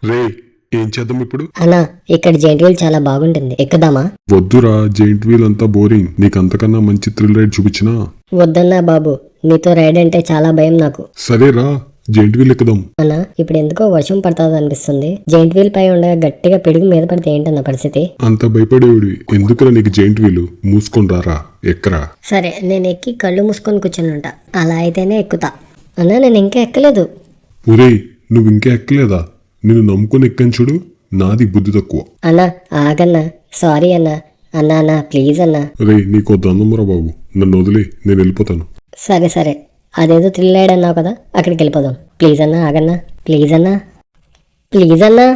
రే ఏం చేద్దాం ఇప్పుడు? అన్నా ఇక్కడ జైంట్ వీల్ చాలా బాగుంటుంది, ఎక్కుదామా? వద్దురా, జైంట్ వీల్ అంతా బోరింగ్. నీకంతకన్నా మంచి థ్రిల్ రైడ్ చూపించినా. వద్దన్నా బాబు, నీతో రైడ్ అంటే చాలా భయం నాకు. సరేరా, జైంట్ వీల్ ఎక్కుదాం. అన్నా ఇప్పుడు ఎందుకో వర్షం పడుతుంది అనిపిస్తుంది. జైంట్ వీల్ పై ఉండగా గట్టిగా పిడుగు మీద పడితే ఏంటన్న పరిస్థితి? అంత భయపడేవాడు ఎందుకురా నీకు జైంట్ వీల్? మూసుకొని రారా, ఎక్కరా. సరే నేను ఎక్కి కళ్ళు మూసుకొని కూర్చుని అలా అయితేనే ఎక్కుతా. అన్నా నేను ఇంకా ఎక్కలేదు. ఒరేయ్, నువ్వు ఇంకా ఎక్కలేదా? నిన్ను నమ్ముకుని ఎక్కని చూడు, నాది బుద్ధి తక్కువ. అన్నా ఆగన్నా, సారీ అన్నా. అన్నా అన్నా ప్లీజ్ అన్నా. రే నీకో దండంరా బాబు, నన్ను వదిలే, నేను వెళ్ళిపోతాను. సరే సరే, అదేదో థ్రిల్ రైడ్ అన్నావు కదా, అక్కడికి వెళ్ళిపోదాం. ప్లీజ్ అన్నా ఆగన్నా, ప్లీజ్ అన్నా, ప్లీజ్ అన్నా.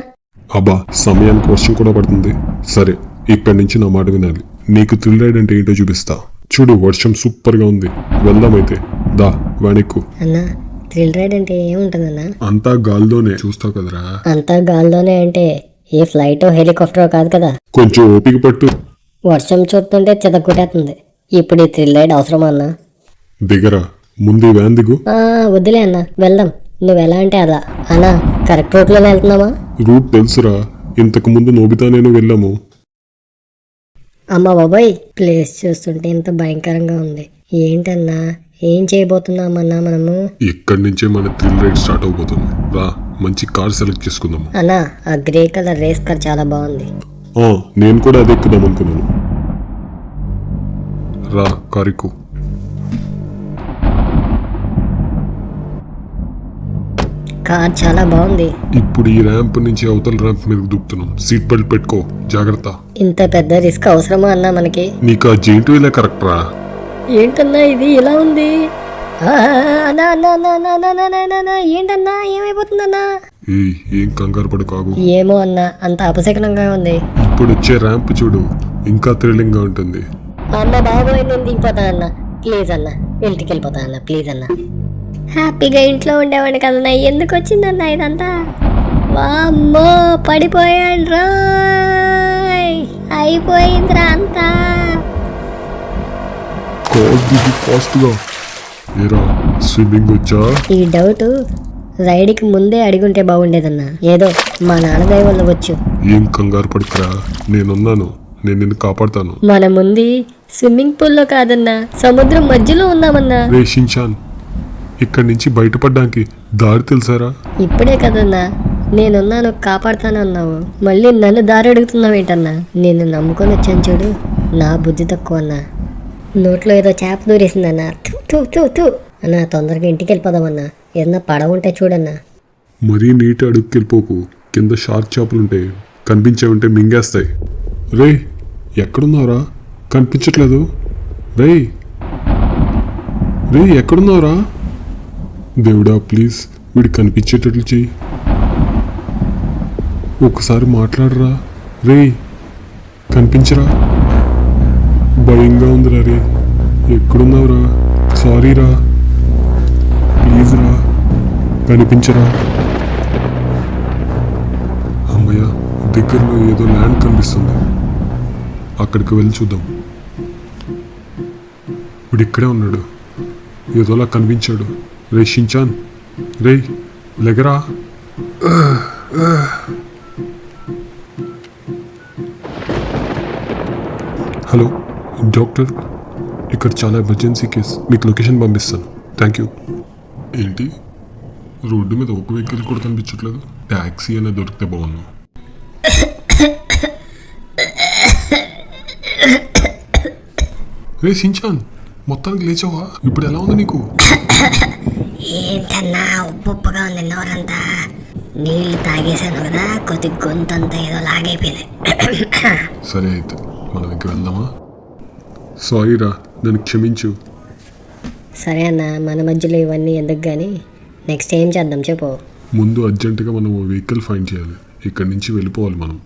అబ్బా, సమయానికి వర్షం కూడా పడుతుంది. సరే, ఇక్కడి నుంచి నా మాట వినాలి. నీకు థ్రిల్ రైడ్ అంటే ఏంటో చూపిస్తా. చూడు, వర్షం సూపర్గా ఉంది. వెళ్దామైతే దా, వాణిక్కు. అన్నా థ్రిల్ రైడ్ అంటే ఏముంటుందన్నా? అంతా గాల్లోనే, చూస్తావు కదరా. అంతా గాల్లోనే అంటే ఏ ఫ్లైటో హెలికాప్టరో కాదు కదా. కొంచెం ఓపిక పట్టు. వర్షం చూస్తుంటే చెదక్కుట్టేస్తుంది. ఇప్పుడు ఈ థ్రిల్ రైడ్ అవసరమా అన్నా? దిగరా, ముందు ఈ వ్యాన్ దిగు. వద్దులే అన్నా, వెళ్దాం. నువ్వు ఎలా అంటే అలా. అన్నా కరెక్ట్ రూట్లో వెళ్తున్నామా? రూట్ తెలుసురా, ఇంతకు ముందు నోబితా నేను వెళ్ళాము. అమ్మ బాబాయ్, ప్లేస్ చూస్తుంటే ఇంత భయంకరంగా ఉంది. ఏంటన్నా, ఏం చేయబోతున్నామన్నా మనము? ఇక్కడి నుంచే మన థ్రిల్ రైడ్ స్టార్ట్ అవబోతుంది. రా, మంచి కార్ సెలెక్ట్ చేసుకుందాము. అన్నా ఆ గ్రే కలర్ రేస్ కార్ చాలా బాగుంది. నేను కూడా అది ఎక్కుదాం అనుకున్నాను. రా, కారికు. కార్ చాలా బాగుంది. ఇప్పుడు ఈ ర్యాంప్ నుంచి అవతల ర్యాంప్ మీద దూకుతున్నాం. సీట్ బెల్ట్ పెట్టుకో, జాగ్రత్త. ఇంత పెద్ద రిస్క్ అవసరమా అన్నా మనకి? నీకు ఆ జైంట్ వీలే కరెక్ట్ రా. ఏంటన్నా ఇది ఇలా ఉంది? ఏంటన్నా, ఏమైపోతుందన్నా? ఏం కంగారు పడు, కాగు. ఏమో అన్నా, అంత అపశకనంగా ఉంది. ఇప్పుడు వచ్చే ర్యాంప్ చూడు, ఇంకా థ్రిల్లింగ్ గా ఉంటుంది. అన్న బాబోయ్, నేను దిగిపోతా అన్న. ప్లీజ్ అన్న, ఇంటికి వెళ్ళిపోతా అన్న, ప్లీజ్ అన్న. హ్యాపీగా ఇంట్లో ఉండేవాడిని కదన్నా, ఎందుకు వచ్చిందన్న ఇదంతా? వామ్మో, పడిపోయాను రోయ్, అయిపోయిందిరా అంతా. స్విమ్మింగ్ వచ్చా? ఈ డౌట్ రైడ్కి ముందే అడిగుంటే బాగుండేదన్నా. ఏదో మా నాన్నదయ వల్ల వచ్చు. ఏం కంగారు పడుకురా, నేనున్నాను. నేను నిన్ను కాపాడుతాను. మన ముందు స్విమ్మింగ్ పూల్లో కాదన్నా, సముద్రం మధ్యలో ఉన్నామన్నా. రే షిన్చాన్, ఇక్కడి నుంచి బయటపడడానికి దారి తెలుసారా? ఇప్పుడే కదన్నా నేనున్నాను, కాపాడుతానన్నావు. మళ్ళీ నన్ను దారి అడుగుతున్నావు ఏంటన్నా? నేను నమ్ముకొని వచ్చాను చూడు, నా బుద్ధి తక్కువ అన్నా. నోట్లో ఏదో చేప దూరేసిందన్నా. అన్నా తొందరగా ఇంటికి వెళ్ళిపోదామన్నా. ఏదన్నా పడవ ఉంటే చూడన్నా. మరీ నీటి అడుగుకెళ్ళిపోకు, కింద షార్క్ చేపలుంటాయి, కనిపించావంటే మింగేస్తాయి. రే ఎక్కడున్నావురా? కనిపించట్లేదు. రే రే ఎక్కడున్నావురా? దేవుడా ప్లీజ్, వీడు కనిపించేటట్లు చెయ్యి. ఒకసారి మాట్లాడరా. రే కనిపించరా? భయంగా ఉందిరా. రే ఎక్కడున్నావురా? సారీ రా, ప్లీజ్ రా, కనిపించరా. అమ్మయ్య, దగ్గరలో ఏదో ల్యాండ్ కనిపిస్తుంది, అక్కడికి వెళ్ళి చూద్దాం. వీడు ఇక్కడే ఉన్నాడు, ఏదోలా కనిపించాడు. రే షిన్చాన్, రే లెగరా. హలో డాక్టర్, ఇక్కడ చాలా ఎమర్జెన్సీ కేస్, మీకు లొకేషన్ పంపిస్తాను. Thank you. ఏంటి, రోడ్డు మీద ఒక వెహికల్ కూడా కనిపించట్లేదు? ట్యాక్సీ అనేది దొరికితే బాగున్నాను. రే షిన్చాన్, మొత్తానికి లేచావా? ఇప్పుడు ఎలా ఉంది నీకు? ఏంటన్నా ఉప్పుగా ఉంది నోరంతా. నీళ్లు తాగేశాను కదా, కొద్ది గొంతంతా ఏదో లాగైపోయింది. సరే అయితే మనం ఇంక వెళ్దామా? సారీ రా, నన్ను క్షమించు. సరే అన్న, మన మధ్యలో ఇవన్నీ ఎందుకు కానీ, నెక్స్ట్ ఏం చేద్దాం చెప్పు. ముందు అర్జెంటుగా మనం ఓ వెహికల్ ఫైండ్ చేయాలి. ఇక్కడి నుంచి వెళ్ళిపోవాలి మనం.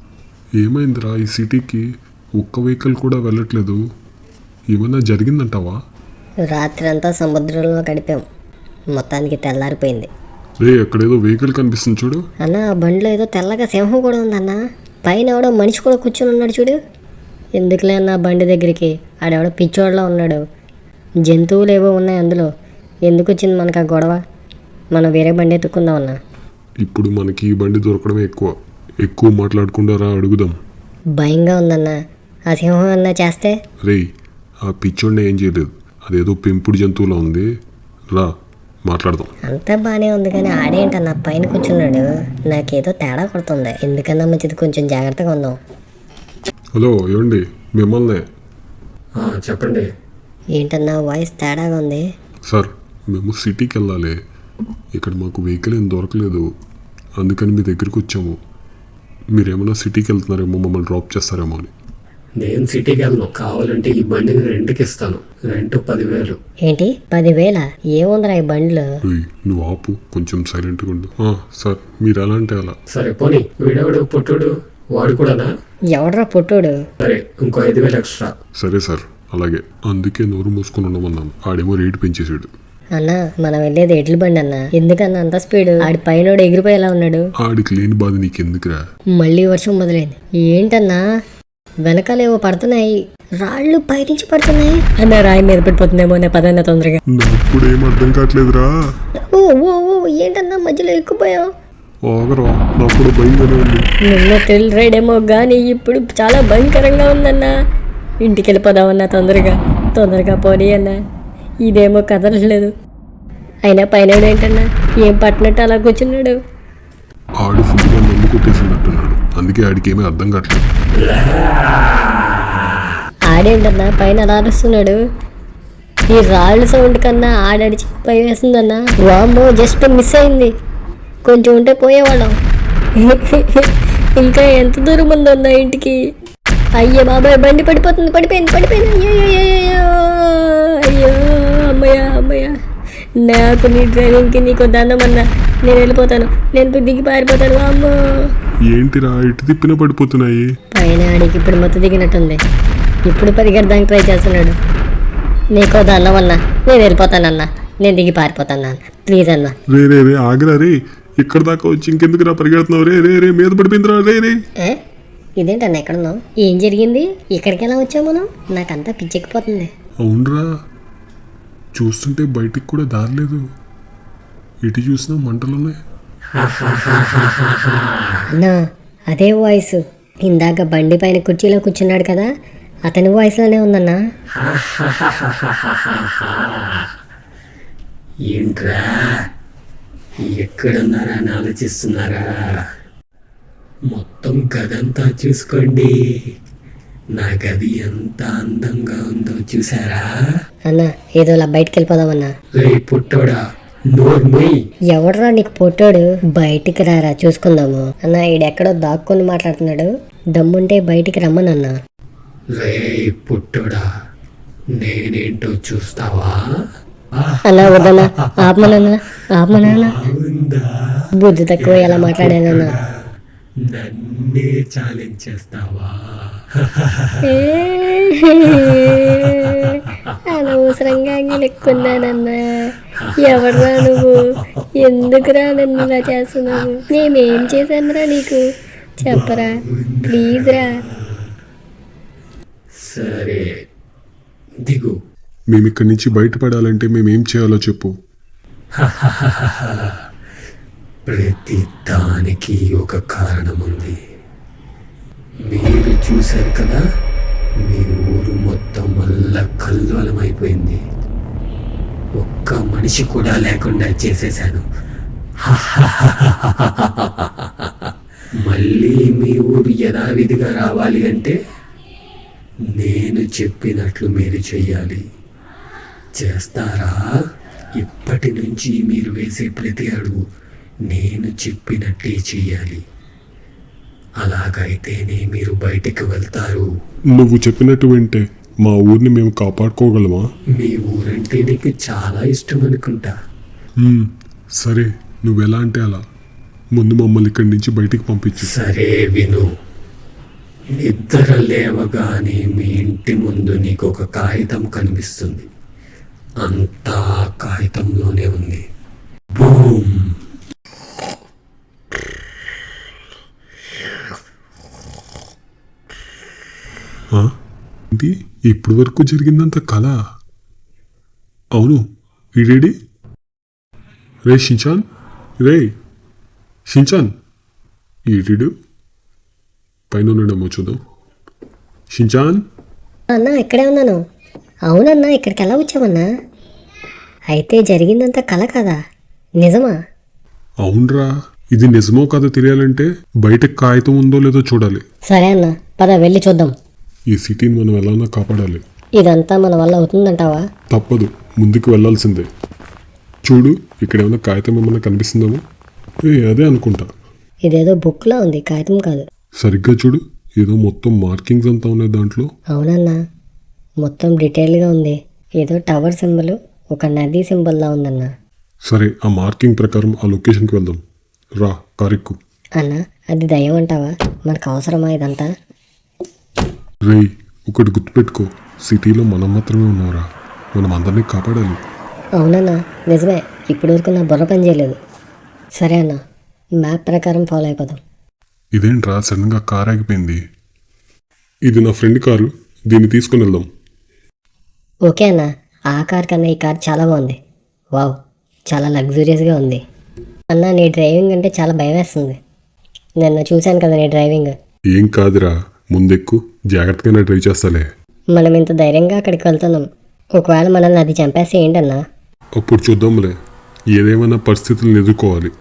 ఏమైందిరా, ఈ సిటీకి ఒక్క వెహికల్ కూడా వెళ్ళట్లేదు. ఏమన్నా జరిగిందంటావా? రాత్రి అంతా సముద్రంలో గడిపాం, మొత్తానికి తెల్లారిపోయింది. రే అక్కడేదో వెహికల్ కనిపిస్తుంది చూడు. అన్న ఆ బండిలో ఏదో తెల్లగా సింహం కూడా ఉందన్న. పైన ఎవడో మనిషి కూడా కూర్చొని ఉన్నాడు చూడు. ఎందుకులే అన్న బండి దగ్గరికి, ఆడెవడో పిచ్చోడ్లా ఉన్నాడు. జంతువులు ఏవో ఉన్నాయి అందులో. ఎందుకు వచ్చింది మనకు ఆ గొడవ? మనం వేరే బండి ఎత్తుక్కుందాం అన్న. ఇప్పుడు మనకి ఈ బండి దొరకడమే ఎక్కువ మాట్లాడకుండా రా అడుగుదాం. భయంగా ఉందన్న. ఆ సింహం అన్నా చేస్తే రేయ్, ఆ పిచ్చోడిని ఏం చేయలేదు. అదేదో పెంపుడు జంతువులా ఉంది. రా మాట్లాడదాం. అంతా బాగానే ఉంది కానీ ఆడేంటన్న పైన కూర్చున్నాడు. నాకేదో తేడా కొడుతుంది. ఎందుకన్నా మంచిది కొంచెం జాగ్రత్తగా ఉందాం. హలో ఏమండి, మిమ్మల్నే. చెప్పండి. ఏంటన్నా వాయిస్ తేడాగా ఉంది. సార్, మేము సిటీకి వెళ్ళాలి. ఇక్కడ మాకు వెహికల్ ఏం దొరకలేదు. అందుకని మీ దగ్గరికి వచ్చాము. మీరేమన్నా సిటీకి వెళ్తున్నారేమో, మమ్మల్ని డ్రాప్ చేస్తారేమో అని. నేను సిటీకి వెళ్ళను. కావాలంటే ఈ బండిని రెంట్కి ఇస్తాను. రెంట్ 10,000. ఏంటి 10,000? ఏముందిరా ఈ బండిలో? రేయ్, నువ్వు ఆపు, కొంచెం సైలెంట్గా ఉండు. సార్, మీరు ఎలా అంటే అలా. సరే పోనీ. వీడెవడు పుట్టుడు? వాడు కూడానా? ఎవడ్రా పుట్టోడు? సరే, ఇంకో 5,000 ఎక్స్ట్రా. సరే సార్, అలాగే. అందుకే నోరు మూసుకొని ఉండమన్నాను. ఆడేమో రేటు పెంచేసాడు. అన్న మనం వెళ్ళేది ఎడ్ల బండి అన్న. ఎందుకన్నా అంత స్పీడ్? ఆడి పైన ఎగిరిపోయేలా ఉన్నాడు. ఆడికి లేని బాధ నీకెందుకురా? మళ్ళీ వర్షం మొదలైంది. ఏంటన్నా వెనకాలేవో పడుతున్నాయి. రాళ్ళు పైనుంచి పడుతున్నాయి అన్న. రాయి మీద పడిపోతుందేమో అనే పదన్న తొందరగా. నాకు కూడా ఏం అర్థం కావట్లేదురా. ఓ ఓ ఓ ఏంటన్నా మధ్యలో ఎక్కుపోయావు? ఆగరా, నాకు కూడా భయంగానే ఉంది. నిన్న థ్రిల్ రైడ్ ఏమో కానీ ఇప్పుడు చాలా భయంకరంగా ఉందన్నా. ఇంటికి వెళ్ళిపోదామన్నా తొందరగా పోనీ అన్న. ఇదేమో కదలట్లేదు. అయినా పైన ఏంటన్నా ఏం పట్టినట్టు అలా కూర్చున్నాడు. ఆడు ఫుల్గా నమ్ము కొట్టేసినట్టున్నాడు. అందుకే ఆడికి ఏమీ అర్థం కావట్లేదు. ఆడేంటన్నా పైన అలా అరుస్తున్నాడు. ఈ రాళ్ళ సౌండ్ కన్నా ఆడడిచి పై వేస్తుందన్నా. వామ్మో, జస్ట్ మిస్ అయింది. కొంచెం ఉంటే పోయేవాళ్ళం. ఇంకా ఎంత దూరం ఉందన్నా ఇంటికి? అయ్యో బాబాయ్, బండి పడిపోయింది. అయ్యో అమ్మయ్య. నాకు నీ డ్రైవింగ్కి నీకు దండం అన్నా. నేను వెళ్ళిపోతాను. నేను దిగి పారిపోతాను. అమ్మో, ఏంటిరా ఇటు తిప్పిన పడిపోతున్నాయి? పైన ఆడికి ఇప్పుడు మొత్తం దిగినట్టుంది. ఇప్పుడు పరిగెడదానికి ట్రై చేస్తున్నాడు. నీకో దండం అన్నా. నేను వెళ్ళిపోతానన్నా. నేను దిగి పారిపోతాను అన్న. ప్లీజ్ అన్నా. రే ఆగరా రే. ఇక్కడ దాకా వచ్చి ఇంకెందుకు రా పరిగెడుతున్నావు? రే మీద పడిపోయిందిరా. రే ఇదేంటన్నా ఎక్కడున్నావు? ఏం జరిగింది? ఇక్కడికి ఎలా వచ్చావు మనం? నాకంతా పిచ్చెక్కిపోతుంది. అవునరా, చూస్తుంటే బయటికి కూడా దారలేదు. ఇటు చూసినా మంటలున్నాయి. అన్నా అదే వాయిస్. ఇందాక బండి పైన కుర్చీలో కూర్చున్నాడు కదా, అతని వాయిస్లోనే ఉందన్నా. ఏంట్రా ఎక్కడున్నారా అని ఆలోచిస్తున్నారా? మొత్తం గదంతా చూసుకోండి. నా గది ఎంత అందంగా ఉందో చూసారా? అన్నా ఏదో ఇలా బయటికి వెళ్ళిపోదామన్నా. రే పుట్టోడా, నోర్మోయ్. ఎవడరా నీకు పొట్టాడు? బయటికి రారా చూసుకుందాము. అన్నా ఈడెక్కడో దాక్కొని మాట్లాడుతున్నాడు. దమ్ముంటే బయటికి రమ్మనన్నా. రే పుట్టోడా, నేనేంటో చూస్తావా? అన్నా వద్దన్నా, ఆపమనన్నా. ఉందా? బుద్ధి తక్కువ ఎలా మాట్లాడానన్నా. నన్నే ఛాలెంజ్ చేస్తావా? అనవసరంగా లెక్కున్నానన్నా. ఎవడరా నువ్వు? ఎందుకురా నన్ను ఇలా చేస్తున్నావు? మేమేం చేశానురా నీకు? చెప్పరా ప్లీజ్ రా. సరే దిగు. మేము ఇక్కడి నుంచి బయటపడాలంటే మేమేం చేయాలో చెప్పు. ప్రతి దానికి ఒక కారణం ఉంది. మీరు చూశారు కదా, మీ ఊరు మొత్తం వల్ల కల్లోలమైపోయింది. ఒక్క మనిషి కూడా లేకుండా చేసేశాను. మళ్ళీ మీ ఊరు యథావిధిగా రావాలి అంటే నేను చెప్పినట్లు మీరు చెయ్యాలి. చేస్తారా? ఇప్పటి నుంచి మీరు వేసే ప్రతి అడుగు నేను చెప్పినట్టే చెయ్యాలి. అలాగైతేనే మీరు బయటికి వెళ్తారు. నువ్వు చెప్పినట్టు వింటే మా ఊరిని మేము కాపాడుకోగలమా? మీ ఊరంటే నీకు చాలా ఇష్టం అనుకుంటా. సరే, నువ్వెలా అంటే అలా. ముందు మమ్మల్ని ఇక్కడి నుంచి బయటికి పంపించు. సరే విను. నిద్ర లేవగానే మీ ఇంటి ముందు నీకు ఒక కాగితం కనిపిస్తుంది. అంతా కాగితంలోనే ఉంది. బూమ్. ఏంటి ఇప్పుడు వరకు జరిగిందంత కళ? అవును, ఈడేడి? రే షించాన్, రే షించాన్ ఈటీడు పైన ఉన్నాడేమో చూద్దాం. షించాన్ అన్నా ఇక్కడే ఉన్నాను. అవునన్నా ఇక్కడికి ఎలా వచ్చావన్నా? అయితే జరిగిందంతా కల కదా, నిజమా? అవునరా, ఇది నిజమో కాదో తెలియాలంటే బయట కాగితం ఉందో లేదో చూడాలి. సరే అన్న, పద వెళ్ళి చూద్దాం. ఈ సిటీని మనం ఎలానో కాపాడాలి. ఇదంతా మన వల్ల అవుతుందంటావా? తప్పదు, ముందుకు వెళ్ళాల్సిందే. చూడు, ఇక్కడ ఏమైనా కాగితం ఏమన్నా కనిపిస్తుందేమో. అదే అనుకుంటా. ఇదేదో బుక్లా ఉంది, కాగితం కాదు. సరిగ్గా చూడు, ఏదో మొత్తం మార్కింగ్స్ అంతా ఉన్నాయి దాంట్లో. అవునన్నా, మొత్తం డీటెయిల్గా ఉంది. ఏదో టవర్ సింబల్, ఒక నదీ సింబల్లా ఉందన్నా. సరే, ఆ మార్కింగ్ ప్రకారం ఆ లొకేషన్కి వెళ్దాం. రా, కారెక్కు. అన్న, అది దయ్యం అంటావా? మనకు అవసరమా ఇదంతా? రేయ్, ఒకటి గుర్తుపెట్టుకో, సిటీలో మనం మాత్రమే ఉన్నారా, మనం అందరినీ కాపాడాలి. అవునన్నా, నిజమే. ఇప్పటి వరకు నా బుర్ర పని చేయలేదు. సరే అన్న, మ్యాప్ ప్రకారం ఫాలో అయిపోదాం. ఇదేంట్రా సడన్గా కార్ ఆగిపోయింది? ఇది నా ఫ్రెండ్ కారు, దీన్ని తీసుకుని వెళ్దాం. ఓకే అన్న, ఆ కార్ కన్నా ఈ కార్ చాలా బాగుంది. వావ్, చాలా లగ్జూరియస్గా ఉంది. అన్న, నీ డ్రైవింగ్ అంటే చాలా భయం వేస్తుంది. నిన్న చూశాను కదా నీ డ్రైవింగ్. ఏం కాదురా, ముందెక్కు, జాగ్రత్తగానే డ్రైవ్ చేస్తాలే. మనం ఇంత ధైర్యంగా అక్కడికి వెళ్తున్నాం. ఒకవేళ మనల్ని అది చంపేస్తే ఏంటన్నా? అప్పుడు చూద్దాంలే, ఏదేమైనా పరిస్థితులను ఎదుర్కోవాలి.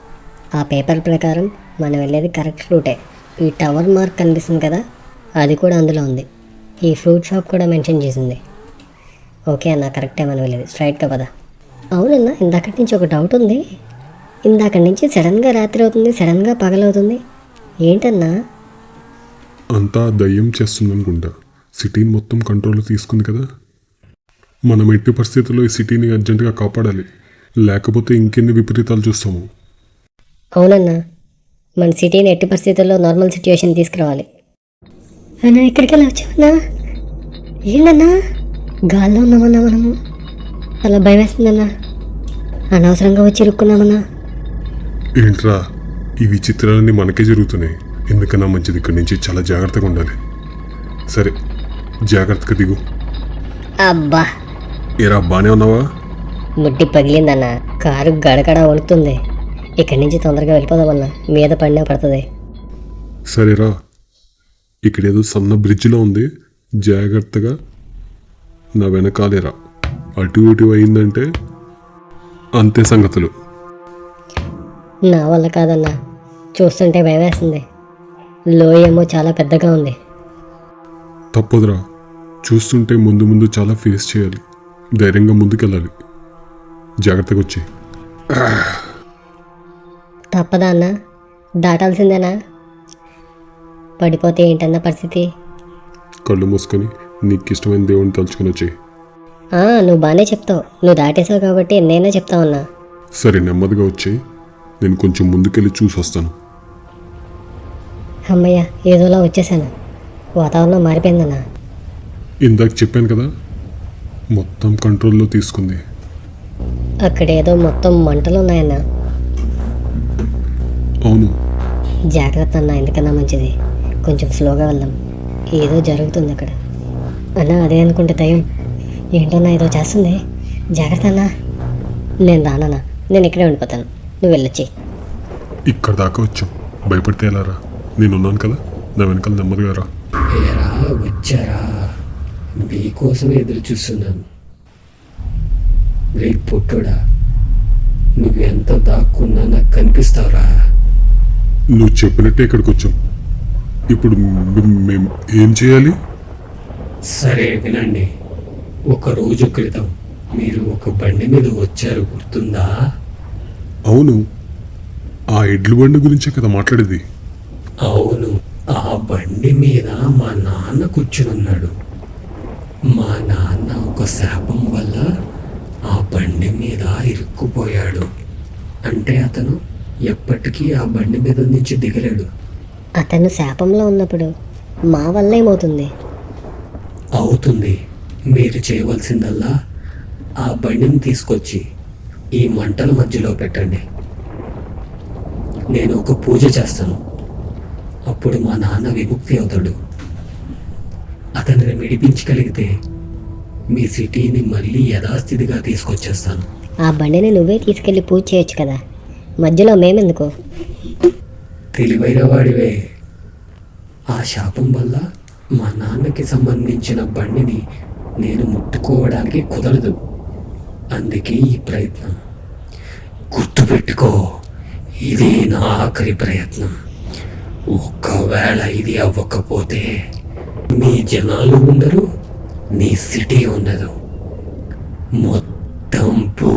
ఆ పేపర్ ప్రకారం మనం వెళ్ళేది కరెక్ట్ రూటే. ఈ టవర్ మార్క్ కనిపిస్తుంది కదా, అది కూడా అందులో ఉంది. ఈ ఫ్రూట్ షాప్ కూడా మెన్షన్ చేసింది. ఓకే అన్న, కరెక్టే మనం వెళ్ళేది. స్ట్రైట్గా పద. అవునన్నా, ఇందాకటి నుంచి ఒక డౌట్ ఉంది. ఇందాకటి నుంచి సడన్గా రాత్రి అవుతుంది, సడన్గా పగలవుతుంది, ఏంటన్నా? అంతా దయ్యం చేస్తుందనుకుంటా. సిటీని మొత్తం కంట్రోల్లో తీసుకుంది కదా. మనం ఎట్టి పరిస్థితుల్లో ఈ సిటీని అర్జెంటుగా కాపాడాలి, లేకపోతే ఇంకెన్ని విపరీతాలు చూస్తాము. అవునన్నా, మన సిటీని ఎట్టి పరిస్థితుల్లో నార్మల్ సిచ్యువేషన్ తీసుకురావాలి. అన్నా, ఇక్కడికి వెళ్ళి వచ్చామన్నా. ఏంటన్నా, గాల్లో ఉన్నామన్నా మనము? చాలా భయం వేస్తుందన్నా. అనవసరంగా వచ్చి ఇరుక్కున్నామన్నా. ఏంట్రా, ఈ విచిత్రాలన్నీ మనకే జరుగుతున్నాయి. ఎందుకన్నా మంచిది ఇక్కడి నుంచి చాలా జాగ్రత్తగా ఉండాలి. సరే, జాగ్రత్తగా దిగు. అబ్బా, ఏరా, బానే ఉన్నావా? ముట్టి పగిలిందన్నా. కారు గడగడ వణుకుతుంది. ఇక్కడి నుంచి తొందరగా వెళ్ళిపోదామన్నా, మీద పడినా పడుతుంది. సరేరా, ఇక్కడేదో సన్న బ్రిడ్జ్లో ఉంది, జాగ్రత్తగా నా వెనకాలేరా. అటు ఇటు అయిందంటే అంతే సంగతులు. నా వల్ల కాదన్నా, చూస్తుంటే భయం వేస్తుంది. లోయ ఏమో చాలా పెద్దగా ఉంది. తప్పదురా, చూస్తుంటే ముందు ముందు చాలా ఫేస్ చేయాలి. ధైర్యంగా ముందుకెళ్ళాలి. జాగ్రత్తగా వచ్చి. తప్పదా అన్నా? దాటాల్సిందేనా? పడిపోతే ఏంటన్న పరిస్థితి? కళ్ళు మూసుకొని నీకు ఇష్టమైన దేవుడిని తలుచుకొని వచ్చేయి. నువ్వు బాగానే చెప్తావు. నువ్వు దాటేసావు కాబట్టి నేనే చెప్తావన్నా. సరే, నెమ్మదిగా వచ్చేయి. నేను కొంచెం ముందుకెళ్ళి చూసి వస్తాను. అమ్మయ్య, ఏదోలా వచ్చేసాను. వాతావరణం మారిపోయిందన్నా. ఇందాక చెప్పాను కదా, మొత్తం కంట్రోల్లో తీసుకుంది. అక్కడ ఏదో మొత్తం మంటలు ఉన్నాయన్నా. అవును. జాగ్రత్త అన్న, ఎందుకన్నా మంచిది. కొంచెం స్లోగా వెళ్దాం. ఏదో జరుగుతుంది అక్కడ. అన్నా, అదే అనుకుంటే దయ్యం. ఏంటన్నా ఏదో చేస్తుంది. జాగ్రత్త అన్నా. నేను రానన్నా, నేను ఇక్కడే ఉండిపోతాను. నువ్వు వెళ్ళొచ్చి. ఇక్కడ దాకా వచ్చాం, భయపడితే ఎలా రా? నేనున్నాను కదా, నా వెనకాల నెమ్మదిగా రా. ఏరా, వచ్చారా? మీకోసం ఎదురు చూస్తున్నాను. రే పుట్టుడా, నువ్వెంత దాక్కున్నా నాకు కనిపిస్తావురా. నువ్వు చెప్పినట్టే ఇక్కడికి వచ్చాం. ఇప్పుడు మేము ఏం చేయాలి? సరే వినండి. ఒక రోజు క్రితం మీరు ఒక బండి మీద వచ్చారు, గుర్తుందా? అవును, ఆ ఎడ్ల బండి గురించే కదా మాట్లాడేది. అవును, ఆ బండి మీద మా నాన్న కూర్చునున్నాడు. మా నాన్న ఒక శాపం వల్ల ఆ బండి మీద ఇరుక్కుపోయాడు. అంటే అతను ఎప్పటికీ ఆ బండి మీద నుంచి దిగలేడు. అతను శాపంలో ఉన్నప్పుడు మా వల్ల ఏమవుతుంది? అవుతుంది. మీరు చేయవలసిందల్లా ఆ బండిని తీసుకొచ్చి ఈ మంటల మధ్యలో పెట్టండి. నేను ఒక పూజ చేస్తాను. అప్పుడు మా నాన్న విముక్తి అవుతాడు. అతనిని విడిపించగలిగితే మీ సిటీని మళ్ళీ యథాస్థితిగా తీసుకొచ్చేస్తాను. ఆ బండిని నువ్వే తీసుకెళ్ళి పూజ చేయొచ్చు కదా, మధ్యలో మేమెందుకు? తెలివైన వాడివే. ఆ శాపం వల్ల మా నాన్నకి సంబంధించిన బండిని నేను ముట్టుకోవడానికి కుదరదు. అందుకే ఈ ప్రయత్నం. గుర్తుపెట్టుకో, ఇది నా ఆఖరి ప్రయత్నం. ఒక్కవేళ ఇది అవ్వకపోతే మీ జనాలు ఉండరు, నీ సిటీ ఉండదు. మొత్తం పూ.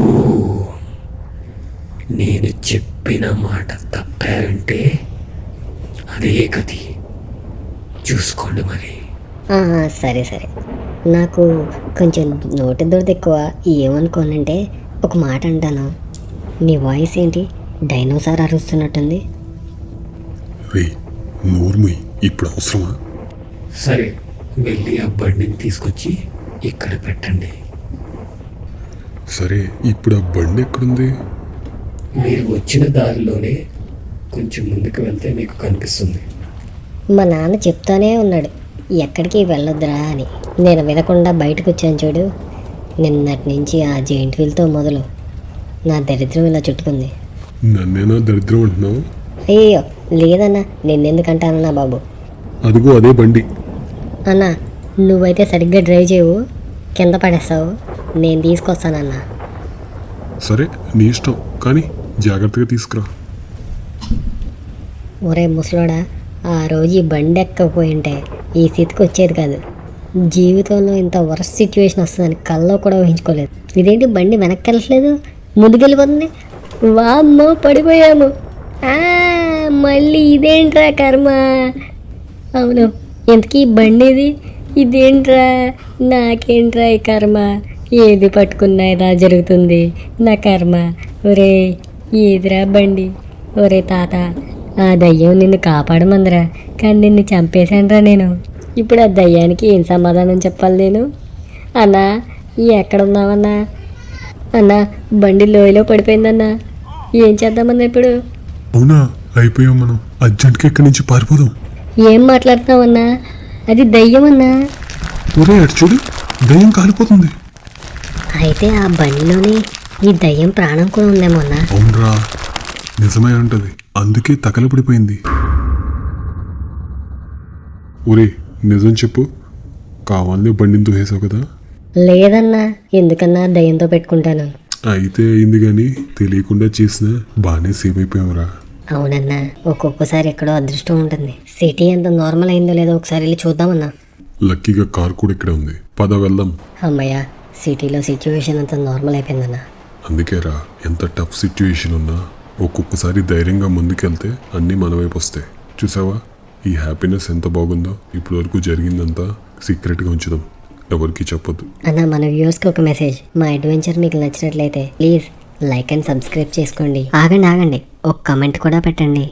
నేను చెప్పిన మాట తప్పారంటే అదే గతి. చూసుకోండి మరి. సరే సరే, నాకు కొంచెం నోటి దురద ఎక్కువ. ఏమనుకోనంటే ఒక మాట అంటాను. నీ వాయిస్ ఏంటి డైనోసార్ అరుస్తున్నట్టుంది? రే నోర్ముయ్, ఇప్పుడు అవసరమా? సరే, వెళ్ళి ఆ బండిని తీసుకొచ్చి ఇక్కడ పెట్టండి. సరే, ఇప్పుడు ఆ బండి ఎక్కడుంది? మీరు వచ్చిన దారిలోనే కొంచెం ముందుకు వెళ్తే మీకు కనిపిస్తుంది. మా నాన్న చెప్తానే ఉన్నాడు ఎక్కడికి వెళ్ళొద్దురా అని. నేను వినకుండా బయటకు వచ్చాను చూడు. నిన్నటి నుంచి ఆ జెయింట్ వీల్తో మొదలు నా దరిద్రం ఇలా చుట్టుకుంది. నన్నేనా దరిద్రం అంటున్నావు? అయ్యో లేదన్నా, నిన్నెందుకంటానన్నా బాబు. అదిగో అదే బండి. అన్నా నువ్వైతే సరిగ్గా డ్రైవ్ చేయవు, కింద పడేస్తావు. నేను తీసుకొస్తానన్నా. సరే నీ ఇష్టం, కానీ జాగ్రత్తగా తీసుకురా. ఒరే ముసలోడా, ఆ రోజు ఈ బండి ఎక్కకపోయింటే ఈ స్థితికి వచ్చేది కాదు. జీవితంలో ఇంత వరస్ట్ సిచ్యువేషన్ వస్తుందని కల్లో కూడా ఊహించుకోలేదు. ఇదేంటి బండి వెనక్కి వెళ్ళట్లేదు, ముందుకెళ్ళిపోతుంది. వామ్మో పడిపోయాము. మళ్ళీ ఇదేంట్రా కర్మ. అవును, ఇంతకీ ఈ బండి ఇదేంట్రా, నాకేంట్రా ఈ కర్మ. ఏది పట్టుకున్నా ఇలా జరుగుతుంది నా కర్మ. ఒరే ఏదిరా బండి. ఒరే తాత, ఆ దయ్యం నిన్ను కాపాడమందిరా, కానీ నిన్ను చంపేశానురా నేను. ఇప్పుడు ఆ దయ్యానికి ఏం సమాధానం చెప్పాలి నేను? అన్నా ఎక్కడున్నావన్నా? అన్నా బండి లోయలో పడిపోయిందన్నా. ఏం చేద్దామన్నా ఇప్పుడు? అవునా, అయిపోయాం మనం. అర్జెంట్గా ఇక్కడి నుంచి పారిపోదాం. ఏం మాట్లాడుతున్నావన్నా? అది దయ్యం అన్నా. ఒరే అటు చూడు, దయ్యం కాలిపోతుంది. అయితే ఆ బండిలోని ఈ దయ్యం ప్రాణం కూడా ఉందేమో అన్నా. అవునరా, నిజమే ఉంటది, అందుకే తగలబడిపోయింది. ఒరే నిజం చెప్పు, కావాలని బండిని తోసేసావు కదా? లేదన్నా, ఎందుకన్నా దయ్యంతో పెట్టుకుంటాను. అయితే అయింది, కానీ తెలియకుండా చేసినా బాగానే సేవ్ అయిపోయావురా. అవునన్నా, ఒక్కొక్కసారి ఎక్కడో అదృష్టం ఉంటుంది. సిటీ ఎంత నార్మల్ అయిందో లేదో ఒకసారి వెళ్ళి చూద్దామన్నా. లక్కీగా కార్ కూడా ఇక్కడే ఉంది, పద వెళ్దాం. అమ్మయ్య, సిటీలో సిచ్యువేషన్ అంతా నార్మల్ అయిపోయిందన్నా. అందుకేరా, ఎంత టఫ్ సిచ్యువేషన్ ఉన్నా ఒక్కొక్కసారి ధైర్యంగా ముందుకెళ్తే అన్నీ మన వైపు వస్తాయి. చూసావా ఈ హ్యాపీనెస్ ఎంత బాగుందో? ఇప్పటి వరకు జరిగిందంతా సీక్రెట్గా ఉంచుదాం, ఎవరికి చెప్పొద్దు. అన్న, మన వ్యూవర్స్కి ఒక మెసేజ్. మా అడ్వెంచర్ మీకు నచ్చినట్లయితే ప్లీజ్ లైక్ అండ్ సబ్స్క్రైబ్ చేసుకోండి. ఆగండి ఒక కమెంట్ కూడా పెట్టండి.